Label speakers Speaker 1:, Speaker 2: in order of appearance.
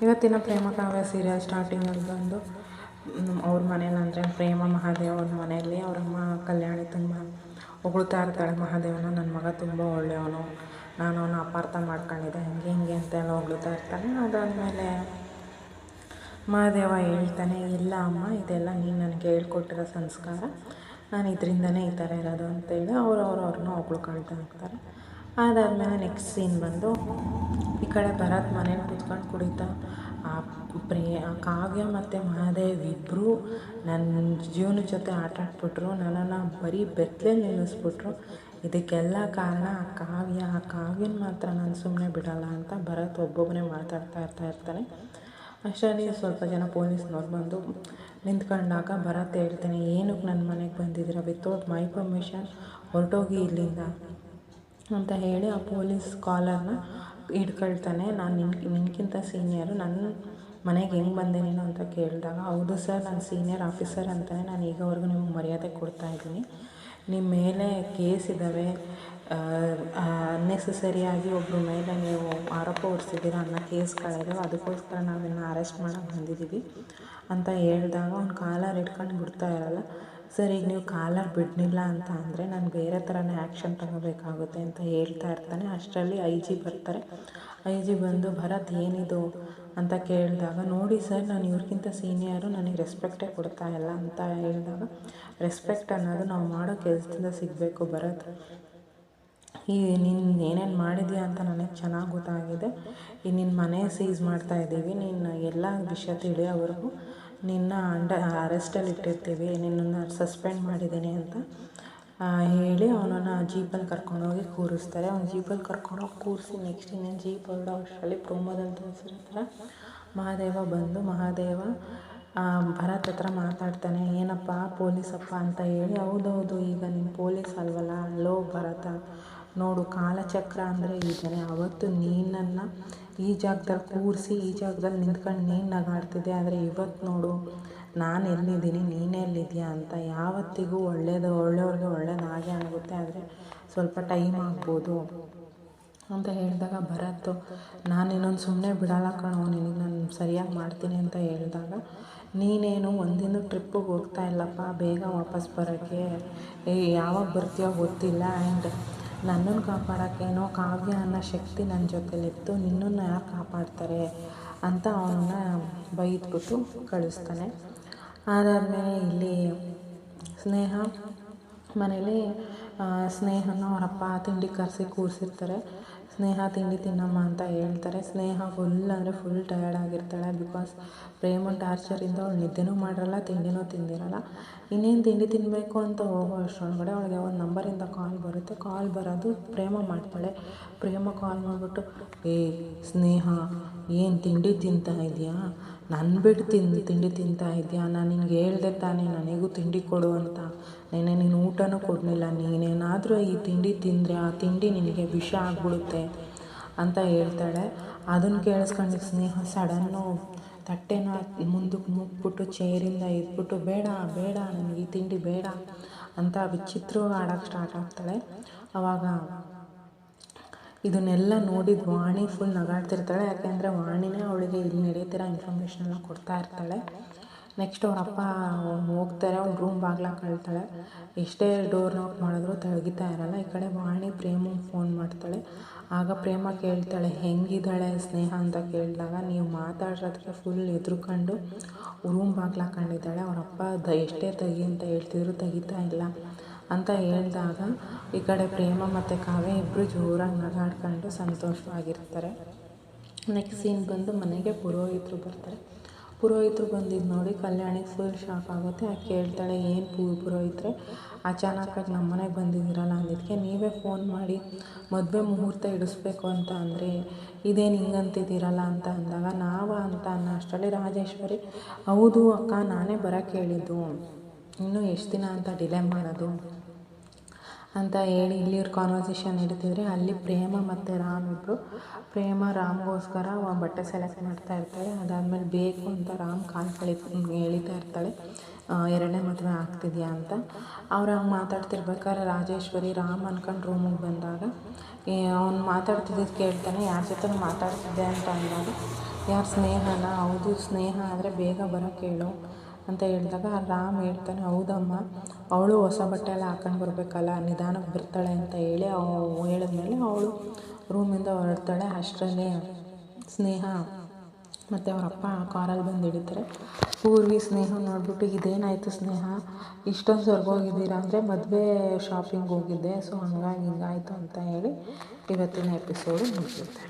Speaker 1: ಇವತ್ತಿನ ಪ್ರೇಮ ಕಾವ್ಯ ಸೀರಿಯಲ್ ಸ್ಟಾರ್ಟಿಂಗಲ್ಲಿ ಬಂದು ಅವ್ರ ಮನೇಲಿ ಅಂದರೆ ಪ್ರೇಮ ಮಹಾದೇವ್ ಅವ್ರ ಮನೆಯಲ್ಲಿ ಅವರಮ್ಮ ಕಲ್ಯಾಣಿ ತುಂಬ ಹೊಗಳ್ತಾ ಇರ್ತಾಳೆ ಮಹಾದೇವನ. ನನ್ನ ಮಗ ತುಂಬ ಒಳ್ಳೆಯವನು, ನಾನು ಅವನ ಅಪಾರ್ಥ ಮಾಡ್ಕೊಂಡಿದ್ದೆ, ಹಂಗೆ ಹಿಂಗೆ ಅಂತೆಲ್ಲ ಹೊಗಳ್ತಾ ಇರ್ತಾನೆ. ಅದಾದಮೇಲೆ ಮಹಾದೇವ ಹೇಳ್ತಾನೆ, ಇಲ್ಲ ಅಮ್ಮ, ಇದೆಲ್ಲ ನೀನು ನನಗೆ ಹೇಳ್ಕೊಟ್ಟಿರೋ ಸಂಸ್ಕಾರ, ನಾನು ಇದರಿಂದನೇ ಈ ಥರ ಇರೋದು ಅಂತೇಳಿ ಅವ್ರನ್ನ ಹೊಗಳ್ಕೊಳ್ತಾ ಇರ್ತಾರೆ. ಅದಾದಮೇಲೆ ನೆಕ್ಸ್ಟ್ ಸೀನ್ ಬಂದು ಈ ಕಡೆ ಭರತ್ ಮನೇಲಿ ಕುತ್ಕೊಂಡು ಕುಡಿತಾ ಕಾವ್ಯ ಮತ್ತು ಮಹಾದೇವ್ ಇಬ್ಬರು ನನ್ನ ಜೀವನದ ಜೊತೆ ಆಟ ಆಡ್ಬಿಟ್ರು, ನನ್ನನ್ನು ಬರೀ ಬೆತ್ತಲಲ್ಲಿ ನಿಲ್ಲಿಸ್ಬಿಟ್ರು. ಇದಕ್ಕೆಲ್ಲ ಕಾರಣ ಆ ಕಾವ್ಯನ ಮಾತ್ರ ನಾನು ಸುಮ್ಮನೆ ಬಿಡೋಲ್ಲ ಅಂತ ಭರತ್ ಒಬ್ಬೊಬ್ಬನೇ ಮಾತಾಡ್ತಾ ಇರ್ತಾನೆ. ಅಷ್ಟರಲ್ಲಿ ಸ್ವಲ್ಪ ಜನ ಪೊಲೀಸ್ನವ್ರು ಬಂದು ನಿಂತ್ಕೊಂಡಾಗ ಭರತ್ ಹೇಳ್ತಾನೆ, ಏನಕ್ಕೆ ನನ್ನ ಮನೆಗೆ ಬಂದಿದ್ದೀರಾ, ವಿತೌಟ್ ಮೈ ಪರ್ಮಿಷನ್ ಹೊರಟೋಗಿ ಇಲ್ಲಿಂದ ಅಂತ ಹೇಳಿ ಆ ಪೊಲೀಸ್ ಕಾಲರ್ನ ಹಿಡ್ಕೊಳ್ತಾನೆ. ನಾನು ನಿನ್ಗಿಂತ ಸೀನಿಯರು, ನನ್ನ ಮನೆಗೆ ಹೆಂಗೆ ಬಂದೆ ನೀನು ಅಂತ ಕೇಳಿದಾಗ, ಹೌದು ಸರ್, ನಾನು ಸೀನಿಯರ್ ಆಫೀಸರ್ ಅಂತಾನೆ ನಾನು ಈಗವರೆಗೂ ನಿಮ್ಗೆ ಮರ್ಯಾದೆ ಕೊಡ್ತಾಯಿದ್ದೀನಿ. ನಿಮ್ಮ ಮೇಲೆ ಕೇಸ್ ಇದ್ದಾವೆ, ಅನ್ನೆಸೆಸರಿಯಾಗಿ ಒಬ್ಬರ ಮೇಲೆ ನೀವು ಆರೋಪ ಹೊರಿಸಿದ್ದೀರ ಅನ್ನೋ ಕೇಸ್ಗಳಿದ್ದಾವೆ, ಅದಕ್ಕೋಸ್ಕರ ನಾವಿನ್ನು ಅರೆಸ್ಟ್ ಮಾಡೋಕ್ಕೆ ಬಂದಿದ್ದೀವಿ ಅಂತ ಹೇಳಿದಾಗ ಅವ್ನು ಕಾಲರ್ ಹಿಡ್ಕೊಂಡು ಬಿಡ್ತಾ ಇರಲ್ಲ. ಸರ್, ಈಗ ನೀವು ಕಾಲರ್ ಬಿಡಲಿಲ್ಲ ಅಂತ ಅಂದರೆ ನಾನು ಬೇರೆ ಥರನೇ ಆ್ಯಕ್ಷನ್ ತಗೋಬೇಕಾಗುತ್ತೆ ಅಂತ ಹೇಳ್ತಾ ಇರ್ತಾನೆ. ಅಷ್ಟರಲ್ಲಿ IG ಬರ್ತಾರೆ. IG ಬಂದು ಭರತ್ ಏನಿದು ಅಂತ ಕೇಳಿದಾಗ, ನೋಡಿ ಸರ್, ನಾನು ಇವ್ರಿಗಿಂತ ಸೀನಿಯರು, ನನಗೆ ರೆಸ್ಪೆಕ್ಟೇ ಕೊಡ್ತಾ ಇಲ್ಲ ಅಂತ ಹೇಳಿದಾಗ, ರೆಸ್ಪೆಕ್ಟ್ ಅನ್ನೋದು ನಾವು ಮಾಡೋ ಕೆಲಸದಿಂದ ಸಿಗಬೇಕು ಭರತ್. ನೀನು ಏನೇನು ಮಾಡಿದ್ಯಾ ಅಂತ ನನಗೆ ಚೆನ್ನಾಗಿ ಗೊತ್ತಾಗಿದೆ. ಈಗ ನಿನ್ನ ಮನೆ ಸೀಸ್ ಮಾಡ್ತಾಯಿದ್ದೀವಿ, ನೀನು ಎಲ್ಲ ವಿಷಯ ತಿಳಿಯೋವರೆಗೂ ನಿನ್ನ ಅರೆಸ್ಟಲ್ಲಿ ಇಟ್ಟಿರ್ತೀವಿ, ನಿನ್ನನ್ನು ಸಸ್ಪೆಂಡ್ ಮಾಡಿದ್ದೀನಿ ಅಂತ ಹೇಳಿ ಅವನನ್ನು ಜೀಪಲ್ಲಿ ಕರ್ಕೊಂಡೋಗಿ ಕೂರಿಸ್ತಾರೆ. ಅವ್ನು ಜೀಪಲ್ಲಿ ಕರ್ಕೊಂಡೋಗಿ ಕೂರಿಸಿ ನೆಕ್ಸ್ಟ್ ಇನ್ನೇನು ಜೀಪ್ ಹೊರಡೋ ಅಷ್ಟರಲ್ಲಿ ಪ್ರೋಮೋದಲ್ಲಿ ತೋರಿಸಿರ್ತಾರೆ. ಮಹಾದೇವ ಭರತ್ ಹತ್ರ ಮಾತಾಡ್ತಾನೆ, ಏನಪ್ಪ ಪೊಲೀಸಪ್ಪ ಅಂತ ಹೇಳಿ. ಹೌದೌದು, ಈಗ ನೀನು ಪೊಲೀಸ್ ಅಲ್ವಲ್ಲ, ಲೋ ಭರತ, ನೋಡು ಕಾಲಚಕ್ರ ಅಂದರೆ ಇದ್ದಾನೆ. ಅವತ್ತು ನೀನನ್ನು ಈ ಜಾಗದಲ್ಲಿ ಕೂರಿಸಿ ಈ ಜಾಗದಲ್ಲಿ ನಿಂತ್ಕೊಂಡು ನೀನು ನಗಾಡ್ತಿದ್ದೆ, ಆದರೆ ಇವತ್ತು ನೋಡು ನಾನು ಎಲ್ಲಿದ್ದೀನಿ, ನೀನೆಲ್ಲಿದೆಯಾ ಅಂತ. ಯಾವತ್ತಿಗೂ ಒಳ್ಳೆಯವ್ರಿಗೆ ಒಳ್ಳೇದಾಗೆ ಆಗುತ್ತೆ, ಆದರೆ ಸ್ವಲ್ಪ ಟೈಮ್ ಆಗ್ಬೋದು ಅಂತ ಹೇಳಿದಾಗ ಭರತ್, ನಾನು ಇನ್ನೊಂದು ಸುಮ್ಮನೆ ಬಿಡಲ್ಲ ಕಣೋ, ನಿನಗೆ ನಾನು ಸರಿಯಾಗಿ ಮಾಡ್ತೀನಿ ಅಂತ ಹೇಳಿದಾಗ, ನೀನೇನು ಒಂದಿನ ಟ್ರಿಪ್ಪಿಗೆ ಹೋಗ್ತಾ ಇಲ್ಲಪ್ಪ, ಬೇಗ ವಾಪಸ್ ಬರೋಕ್ಕೆ, ಯಾವಾಗ ಬರ್ತೀಯೋ ಗೊತ್ತಿಲ್ಲ, ಆ್ಯಂಡ್ ನನ್ನನ್ನು ಕಾಪಾಡೋಕ್ಕೇನೋ ಕಾವ್ಯ ಅನ್ನೋ ಶಕ್ತಿ ನನ್ನ ಜೊತೆಲಿತ್ತು, ನಿನ್ನನ್ನು ಯಾರು ಕಾಪಾಡ್ತಾರೆ ಅಂತ ಅವನನ್ನ ಬೈದ್ಬಿಟ್ಟು ಕಳಿಸ್ತಾನೆ. ಅದಾದಮೇಲೆ ಇಲ್ಲಿ ಸ್ನೇಹ ಮನೇಲಿ ಸ್ನೇಹನ ಅವರಪ್ಪ ತಿಂಡಿ ಕರೆಸಿ ಕೂರಿಸಿರ್ತಾರೆ. ಸ್ನೇಹ ತಿಂಡಿ ತಿನ್ನಮ್ಮ ಅಂತ ಹೇಳ್ತಾರೆ. ಸ್ನೇಹ ಫುಲ್ ಟಯರ್ಡ್ ಆಗಿರ್ತಾಳೆ. ಬಿಕಾಸ್ ಪ್ರೇಮನ್ ಟಾರ್ಚರಿಂದ ಅವಳು ನಿದ್ದೆನೂ ಮಾಡಿರಲ್ಲ, ತಿಂಡಿನೂ ತಿಂದಿರಲ್ಲ. ಇನ್ನೇನು ತಿಂಡಿ ತಿನ್ನಬೇಕು ಅಂತ ಹೋಗೋ ಅಷ್ಟರೊಳಗಡೆ ಅವಳಿಗೆ ಒಂದು ನಂಬರಿಂದ ಕಾಲ್ ಬರುತ್ತೆ. ಕಾಲ್ ಬರೋದು ಪ್ರೇಮ ಮಾಡ್ತಾಳೆ. ಪ್ರೇಮ ಕಾಲ್ ಮಾಡಿಬಿಟ್ಟು, ಸ್ನೇಹ, ಏನು ತಿಂಡಿ ತಿಂತಾ ಇದೆಯಾ, ನನ್ನ ಬಿಟ್ಟು ತಿಂಡಿ ತಿಂತಾ ಇದೆಯಾ, ನಾನು ನಿನಗೆ ಹೇಳ್ದೆ ತಾನೇ ನನಗೂ ತಿಂಡಿ ಕೊಡು ಅಂತ, ನೆನ್ನೆ ನೀನು ಊಟನೂ ಕೊಡಲಿಲ್ಲ, ನೀನೇನಾದರೂ ಈ ತಿಂಡಿ ತಿಂದರೆ ಆ ತಿಂಡಿ ನಿನಗೆ ವಿಷ ಆಗಿಬಿಡುತ್ತೆ ಅಂತ ಹೇಳ್ತಾಳೆ. ಅದನ್ನು ಕೇಳಿಸ್ಕೊಂಡು ಸ್ನೇಹ ಸಡನ್ನು ತಟ್ಟೆನ ಮುಂದಕ್ಕೆ ಮುಗ್ಬಿಟ್ಟು ಚೇರಿಂದ ಎದ್ಬಿಟ್ಟು, ಬೇಡ ನನಗೆ ಈ ತಿಂಡಿ ಬೇಡ ಅಂತ ವಿಚಿತ್ರವಾಗಿ ಆಡೋಕ್ಕೆ ಸ್ಟಾರ್ಟ್ ಆಗ್ತಾಳೆ. ಆವಾಗ ಇದನ್ನೆಲ್ಲ ನೋಡಿದ ವಾಣಿ ಫುಲ್ ನಗಾಡ್ತಿರ್ತಾಳೆ. ಯಾಕೆಂದರೆ ವಾಣಿನೇ ಅವಳಿಗೆ ಇಲ್ಲಿ ನಡೀತಿರೋ ಇನ್ಫಾರ್ಮೇಷನೆಲ್ಲ ಕೊಡ್ತಾ ಇರ್ತಾಳೆ. ನೆಕ್ಸ್ಟ್ ಅವರಪ್ಪ ಹೋಗ್ತಾರೆ. ಅವ್ಳು ರೂಮ್ ಬಾಗ್ಲಾಕ ಹೇಳ್ತಾಳೆ. ಎಷ್ಟೇ ಡೋರ್ ನಾಕ್ ಮಾಡಿದ್ರು ತೆಗಿತಾ ಇರಲ್ಲ. ಈ ಕಡೆ ವಾಣಿ ಪ್ರೇಮಗೆ ಫೋನ್ ಮಾಡ್ತಾಳೆ. ಆಗ ಪ್ರೇಮ ಕೇಳ್ತಾಳೆ, ಹೆಂಗಿದ್ದಾಳೆ ಸ್ನೇಹ ಅಂತ ಕೇಳಿದಾಗ, ನೀವು ಮಾತಾಡೋದಕ್ಕೆ ಫುಲ್ ಎದ್ರುಕೊಂಡು ರೂಮ್ ಬಾಗ್ಲಾಕೊಂಡಿದ್ದಾಳೆ. ಅವರಪ್ಪ ಎಷ್ಟೇ ತೆಗಿ ಅಂತ ಹೇಳ್ತಿದ್ರು ತೆಗಿತಾ ಇಲ್ಲ ಅಂತ ಹೇಳಿದಾಗ, ಈ ಕಡೆ ಪ್ರೇಮ ಮತ್ತು ಕಾವ್ಯ ಇಬ್ಬರು ಜೋರಾಗಿ ನಗಾಡ್ಕೊಂಡು ಸಂತೋಷವಾಗಿರ್ತಾರೆ. ನೆಕ್ಸ್ಟ್ ಸೀನ್ ಬಂದು ಮನೆಗೆ ಪುರೋಹಿತರು ಬರ್ತಾರೆ. ಪುರೋಹಿತರು ಬಂದಿದ್ದು ನೋಡಿ ಕಲ್ಯಾಣಿಗೆ ಫುಲ್ ಶಾಕ್ ಆಗುತ್ತೆ. ಆಕೆ ಕೇಳ್ತಾಳೆ, ಏನು ಪುರೋಹಿತರೆ ಅಚಾನಕ್ಕಾಗಿ ನಮ್ಮ ಮನೆಗೆ ಬಂದಿದ್ದೀರಲ್ಲ ಅಂದಿದ್ದಕ್ಕೆ ನೀವೇ ಫೋನ್ ಮಾಡಿ ಮದುವೆ ಮುಹೂರ್ತ ಇಡಿಸ್ಬೇಕು ಅಂತ ಅಂದರೆ ಇದೇನು ಹಿಂಗಂತಿದ್ದೀರಲ್ಲ ಅಂತ ಅಂದಾಗ, ಅಂತ ಅನ್ನೋ ಅಷ್ಟರಲ್ಲಿ ರಾಜೇಶ್ವರಿ, ಹೌದು ಅಕ್ಕ, ನಾನೇ ಬರೋಕ್ಕೆ ಹೇಳಿದ್ದು, ಇನ್ನೂ ಎಷ್ಟು ದಿನ ಅಂತ ಡಿಲೇ ಮಾಡೋದು ಅಂತ ಹೇಳಿ ಇಲ್ಲಿವ್ರ ಕಾನ್ವರ್ಸೇಷನ್ ನಡೀತಿದ್ರೆ ಅಲ್ಲಿ ಪ್ರೇಮ ಮತ್ತು ರಾಮ್ ಇಬ್ಬರು, ಪ್ರೇಮ ರಾಮ್ಗೋಸ್ಕರ ಬಟ್ಟೆ ಸೆಲೆಕ್ಟ್ ಮಾಡ್ತಾ ಇರ್ತಾಳೆ. ಅದಾದಮೇಲೆ ಬೇಕು ಅಂತ ರಾಮ್ ಎಳಿತಾ ಇರ್ತಾಳೆ, ಎರಡನೇ ಮದುವೆ ಆಗ್ತಿದೆಯಾ ಅಂತ. ಅವ್ರು ಹಂಗೆ ಮಾತಾಡ್ತಿರ್ಬೇಕಾದ್ರೆ ರಾಜೇಶ್ವರಿ ರಾಮ್ ಅನ್ಕೊಂಡು ರೂಮಿಗೆ ಬಂದಾಗ ಅವ್ನು ಮಾತಾಡ್ತಿದ್ದಿದ್ದು ಕೇಳ್ತಾನೆ, ಯಾರ ಜೊತೆ ಮಾತಾಡ್ತಿದ್ದೆ ಅಂತ ಅಂದಾಗ, ಯಾರು ಸ್ನೇಹನ? ಹೌದು ಸ್ನೇಹ, ಆದರೆ ಬೇಗ ಬರೋಕ್ಕೆ ಹೇಳು ಅಂತ ಹೇಳಿದಾಗ ರಾಮ್ ಹೇಳ್ತಾನೆ, ಹೌದಮ್ಮ ಅವಳು ಹೊಸ ಬಟ್ಟೆ ಎಲ್ಲ ಹಾಕೊಂಡು ಬರಬೇಕಲ್ಲ, ನಿಧಾನಕ್ಕೆ ಬರ್ತಾಳೆ ಅಂತ ಹೇಳಿ ಹೇಳಿದ್ಮೇಲೆ ಅವಳು ರೂಮಿಂದ ಹೊರಡ್ತಾಳೆ. ಅಷ್ಟರಲ್ಲಿ ಸ್ನೇಹ ಮತ್ತು ಅವ್ರ ಅಪ್ಪ ಕಾರಲ್ಲಿ ಬಂದು ಹಿಡಿತಾರೆ. ಪೂರ್ವಿ ಸ್ನೇಹ ನೋಡಿಬಿಟ್ಟು, ಇದೇನಾಯಿತು ಸ್ನೇಹ, ಇಷ್ಟೊಂದು ಹೊರ್ಗೋಗಿದ್ದೀರಾ ಅಂದರೆ, ಮದುವೆ ಶಾಪಿಂಗ್ ಹೋಗಿದ್ದೆ, ಸೊ ಹಂಗಾಗಿ ಹಿಂಗಾಯಿತು ಅಂತ ಹೇಳಿ ಇವತ್ತಿನ ಎಪಿಸೋಡು ಮುಗಿಯುತ್ತೆ.